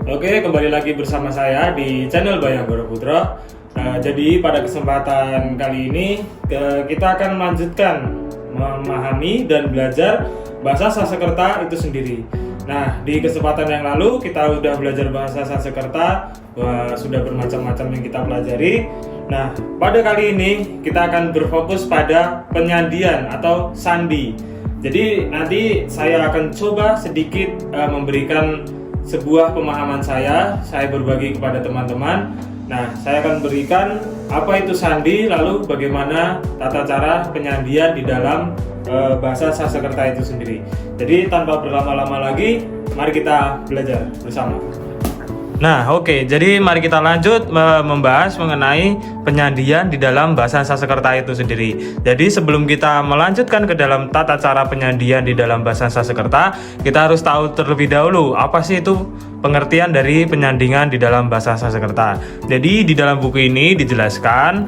Oke, kembali lagi bersama saya di channel Bayang Boroputra. Jadi pada kesempatan kali ini kita akan melanjutkan memahami dan belajar bahasa Sanskerta itu sendiri. Nah, di kesempatan yang lalu kita sudah belajar bahasa Sanskerta, sudah bermacam-macam yang kita pelajari. Nah, pada kali ini kita akan berfokus pada penyandian atau sandi. Jadi nanti saya akan coba sedikit memberikan sebuah pemahaman saya berbagi kepada teman-teman. Nah, saya akan berikan apa itu sandi, lalu bagaimana tata cara penyandian di dalam bahasa Sanskerta itu sendiri. Jadi tanpa berlama-lama lagi, mari kita belajar bersama. Nah, oke. Jadi mari kita lanjut membahas mengenai penyandian di dalam bahasa Sanskerta itu sendiri. Jadi sebelum kita melanjutkan ke dalam tata cara penyandian di dalam bahasa Sanskerta, kita harus tahu terlebih dahulu apa sih itu pengertian dari penyandingan di dalam bahasa Sanskerta. Jadi di dalam buku ini dijelaskan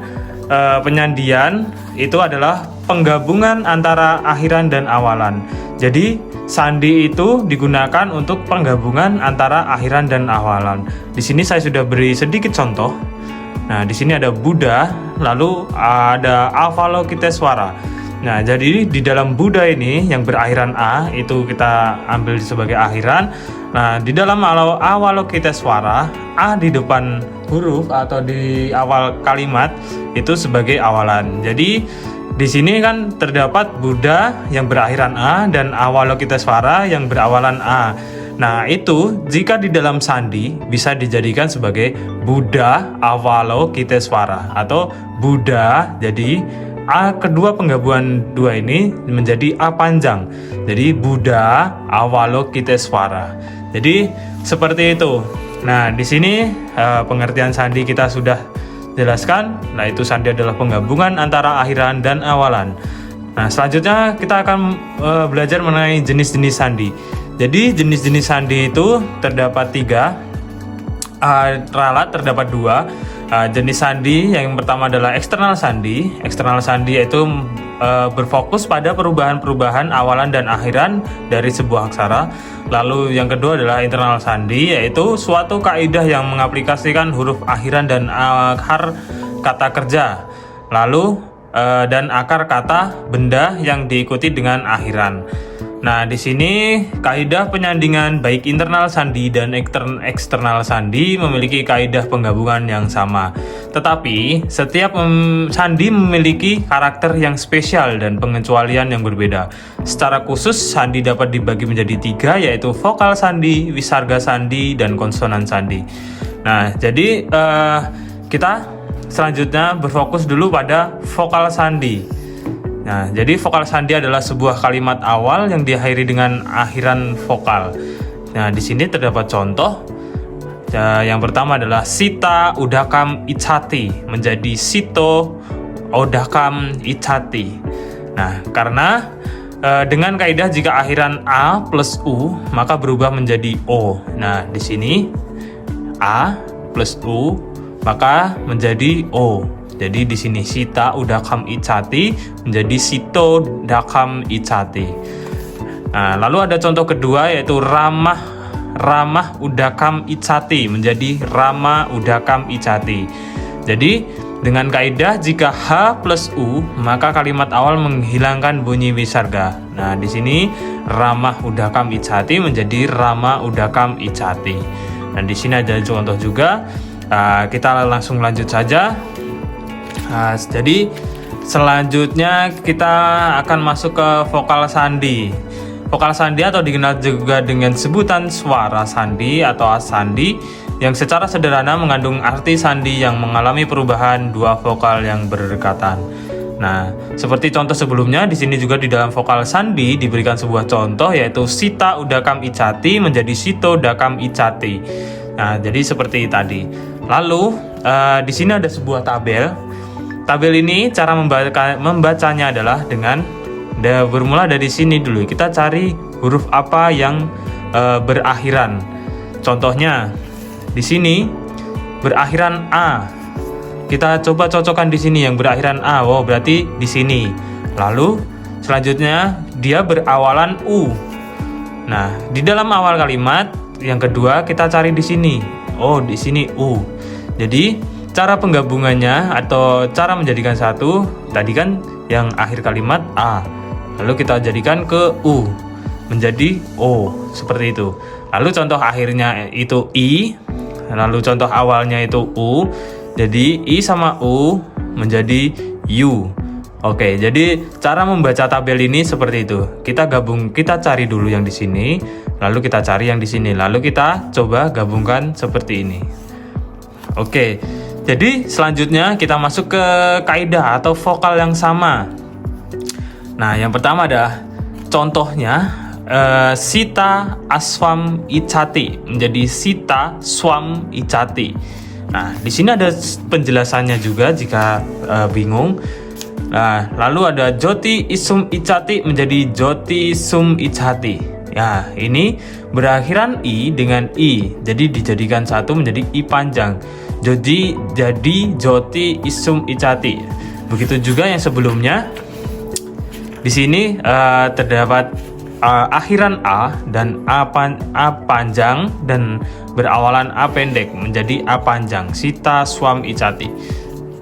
penyandian itu adalah penggabungan antara akhiran dan awalan. Jadi sandi itu digunakan untuk penggabungan antara akhiran dan awalan. Di sini saya sudah beri sedikit contoh. Nah, di sini ada Buddha, lalu ada Avalokitesvara. Nah, jadi di dalam Buddha ini yang berakhiran A itu kita ambil sebagai akhiran. Nah, di dalam Avalokitesvara, A di depan huruf atau di awal kalimat itu sebagai awalan. Jadi di sini kan terdapat Buddha yang berakhiran A dan Avalokitesvara yang berawalan A. Nah, itu jika di dalam sandi bisa dijadikan sebagai Buddha Avalokitesvara atau Buddha. Jadi A kedua penggabungan dua ini menjadi A panjang. Jadi Buddha Avalokitesvara. Jadi seperti itu. Nah, di sini pengertian sandi kita sudah jelaskan. Nah, itu sandi adalah penggabungan antara akhiran dan awalan. Nah, selanjutnya kita akan belajar mengenai jenis-jenis sandi. Jadi jenis-jenis sandi itu terdapat 3. Ralat terdapat 2. Jenis sandi yang pertama adalah eksternal sandi. Eksternal sandi yaitu berfokus pada perubahan-perubahan awalan dan akhiran dari sebuah aksara. Lalu yang kedua adalah internal sandi, yaitu suatu kaidah yang mengaplikasikan huruf akhiran dan akar kata kerja. Lalu dan akar kata benda yang diikuti dengan akhiran. Nah, di sini kaidah penyandingan baik internal sandi dan eksternal sandi memiliki kaidah penggabungan yang sama. Tetapi setiap sandi memiliki karakter yang spesial dan pengecualian yang berbeda. Secara khusus sandi dapat dibagi menjadi 3, yaitu vokal sandi, wisarga sandi, dan konsonan sandi. Nah, jadi kita selanjutnya berfokus dulu pada vokal sandi. Nah, jadi vokal sandi adalah sebuah kalimat awal yang diakhiri dengan akhiran vokal. Nah, di sini terdapat contoh. Yang pertama adalah Sita Udakam Icati menjadi Sito Udakam Icati. Nah, karena dengan kaidah jika akhiran A plus U maka berubah menjadi O. Nah, di sini A plus U maka menjadi O. Jadi di sini Sita Udakam Icati menjadi Sito Udakam Icati. Nah, lalu ada contoh kedua yaitu Ramah Udakam Icati menjadi Rama Udakam Icati. Jadi dengan kaidah jika H plus U maka kalimat awal menghilangkan bunyi wisarga. Nah, di sini Ramah Udakam Icati menjadi Rama Udakam Icati. Dan di sini ada contoh juga. Kita langsung lanjut saja. Jadi selanjutnya kita akan masuk ke vokal sandi. Vokal sandi atau dikenal juga dengan sebutan suara sandi atau asandi yang secara sederhana mengandung arti sandi yang mengalami perubahan dua vokal yang berdekatan. Nah, seperti contoh sebelumnya, di sini juga di dalam vokal sandi diberikan sebuah contoh yaitu Sita Udakam Icati menjadi Sito Udakam Icati. Nah, jadi seperti tadi. Lalu di sini ada sebuah tabel. Tabel ini cara membacanya adalah dengan bermula dari sini dulu. Kita cari huruf apa yang berakhiran. Contohnya di sini berakhiran A. Kita coba cocokkan di sini yang berakhiran A. Wow, berarti di sini. Lalu selanjutnya dia berawalan U. Nah, di dalam awal kalimat yang kedua kita cari di sini. Oh, di sini U. Jadi cara penggabungannya atau cara menjadikan satu tadi kan yang akhir kalimat A. Lalu kita jadikan ke U menjadi O, seperti itu. Lalu contoh akhirnya itu I, lalu contoh awalnya itu U. Jadi I sama U menjadi U. Oke, jadi cara membaca tabel ini seperti itu. Kita cari dulu yang di sini, lalu kita cari yang di sini, lalu kita coba gabungkan seperti ini. Oke, jadi selanjutnya kita masuk ke kaidah atau vokal yang sama. Nah, yang pertama adalah contohnya sita aswam icati menjadi sita swam icati. Nah, di sini ada penjelasannya juga jika bingung. Nah, lalu ada joti isum icati menjadi joti sum icati. Ya, ini berakhiran i dengan i, jadi dijadikan satu menjadi i panjang. Jadi joti isum icati. Begitu juga yang sebelumnya. Di sini terdapat akhiran a dan a panjang dan berawalan a pendek menjadi a panjang. Sita swam icati.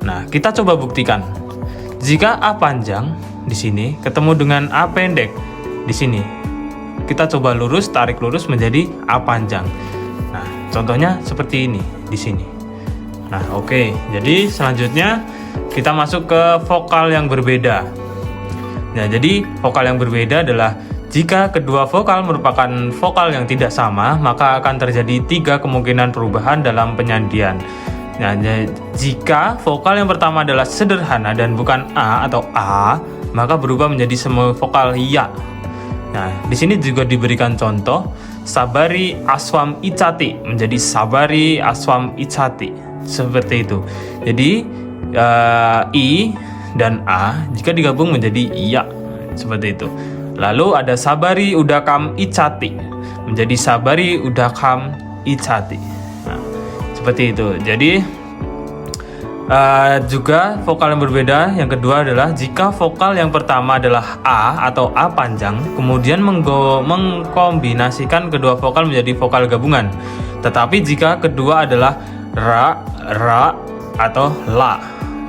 Nah, kita coba buktikan. Jika A panjang di sini ketemu dengan A pendek di sini, kita coba tarik lurus menjadi A panjang. Nah, contohnya seperti ini di sini. Nah, oke. Jadi selanjutnya kita masuk ke vokal yang berbeda. Nah, jadi vokal yang berbeda adalah jika kedua vokal merupakan vokal yang tidak sama, maka akan terjadi 3 kemungkinan perubahan dalam penyandian. Nah, jika vokal yang pertama adalah sederhana dan bukan A atau A, maka berubah menjadi semua vokal ya. Nah, di sini juga diberikan contoh sabari aswam icati menjadi sabari aswam icati. Seperti itu. Jadi I dan A jika digabung menjadi ya. Seperti itu. Lalu ada sabari udakam icati menjadi sabari udakam icati. Seperti itu. Jadi juga vokal yang berbeda yang kedua adalah jika vokal yang pertama adalah A atau A panjang, kemudian mengkombinasikan kedua vokal menjadi vokal gabungan. Tetapi jika kedua adalah ra atau la,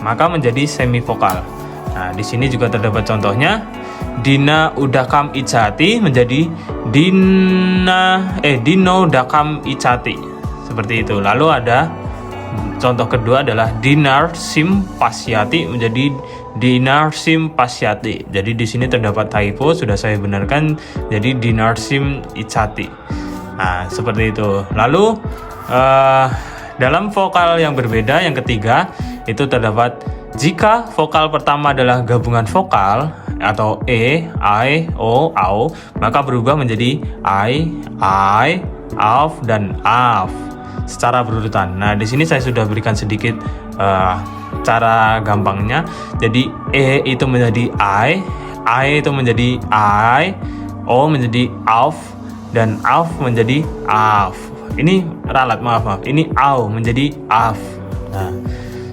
maka menjadi semivokal. Nah, di sini juga terdapat contohnya. Dina udakam icati menjadi dino udakam icati. Seperti itu. Lalu ada contoh kedua adalah dinar sim pasyati menjadi dinar sim pasyati. Jadi di sini terdapat typo, sudah saya benarkan jadi dinar sim icati. Nah, seperti itu. Lalu dalam vokal yang berbeda yang ketiga itu terdapat jika vokal pertama adalah gabungan vokal atau I, O, au, maka berubah menjadi I, auf dan af secara berurutan. Nah, di sini saya sudah berikan sedikit cara gampangnya. Jadi itu menjadi I itu menjadi I, O menjadi auf dan auf menjadi af. Ini ralat, maaf. Ini au menjadi af. Nah,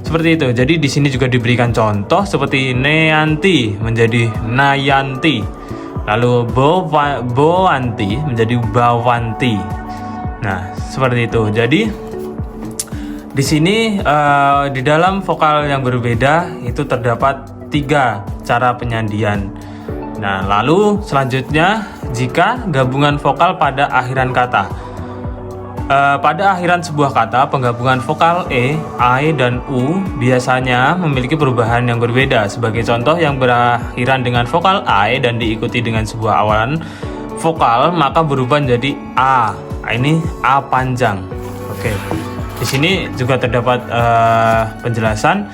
seperti itu. Jadi di sini juga diberikan contoh seperti neanti menjadi nayanti. Lalu boanti menjadi bawanti. Nah, seperti itu. Jadi di sini di dalam vokal yang berbeda itu terdapat 3 cara penyandian. Nah, lalu selanjutnya jika gabungan vokal pada akhiran kata. Pada akhiran sebuah kata, penggabungan vokal I, dan U biasanya memiliki perubahan yang berbeda. Sebagai contoh, yang berakhiran dengan vokal I dan diikuti dengan sebuah awalan vokal, maka berubah menjadi A. Ini A panjang. Oke. Di sini juga terdapat penjelasan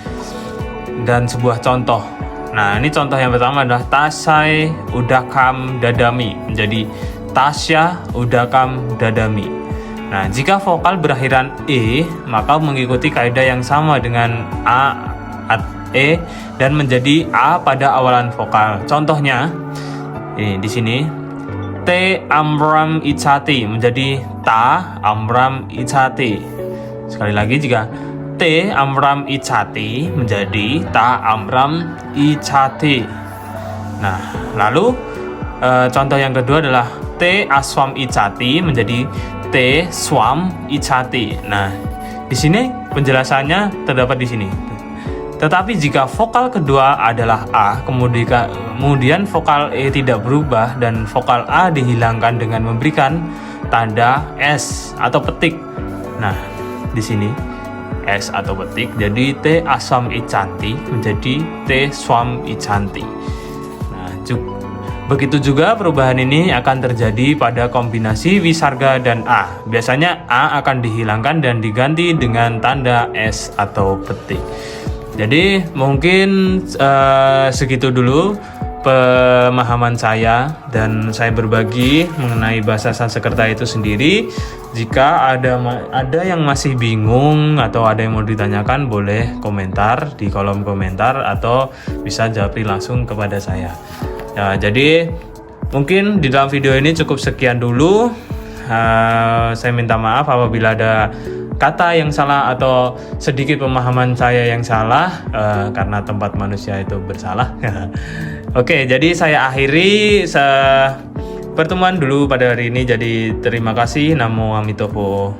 dan sebuah contoh. Nah, ini contoh yang pertama adalah tasai udakam dadami menjadi tasya udakam dadami. Nah, jika vokal berakhiran maka mengikuti kaidah yang sama dengan A, dan menjadi A pada awalan vokal. Contohnya, ini di sini T amram icati menjadi ta amram icati. Sekali lagi, jika T amram icati menjadi ta amram icati. Nah, lalu contoh yang kedua adalah T aswam icati menjadi T te swam icati. Nah, di sini penjelasannya terdapat di sini. Tetapi jika vokal kedua adalah A, kemudian vokal E tidak berubah dan vokal A dihilangkan dengan memberikan tanda S atau petik. Nah, di sini S atau petik, jadi te asam icanti menjadi te swam icanti. Nah, begitu juga perubahan ini akan terjadi pada kombinasi wisarga dan A. Biasanya A akan dihilangkan dan diganti dengan tanda S atau petik. Jadi mungkin segitu dulu pemahaman saya, dan saya berbagi mengenai bahasa Sanskerta itu sendiri. Jika ada yang masih bingung atau ada yang mau ditanyakan, boleh komentar di kolom komentar atau bisa japri langsung kepada saya. Ya, jadi mungkin di dalam video ini cukup sekian dulu. Saya minta maaf apabila ada kata yang salah atau sedikit pemahaman saya yang salah, karena tempat manusia itu bersalah. Oke, jadi saya akhiri pertemuan dulu pada hari ini. Jadi terima kasih. Namo Amitobo.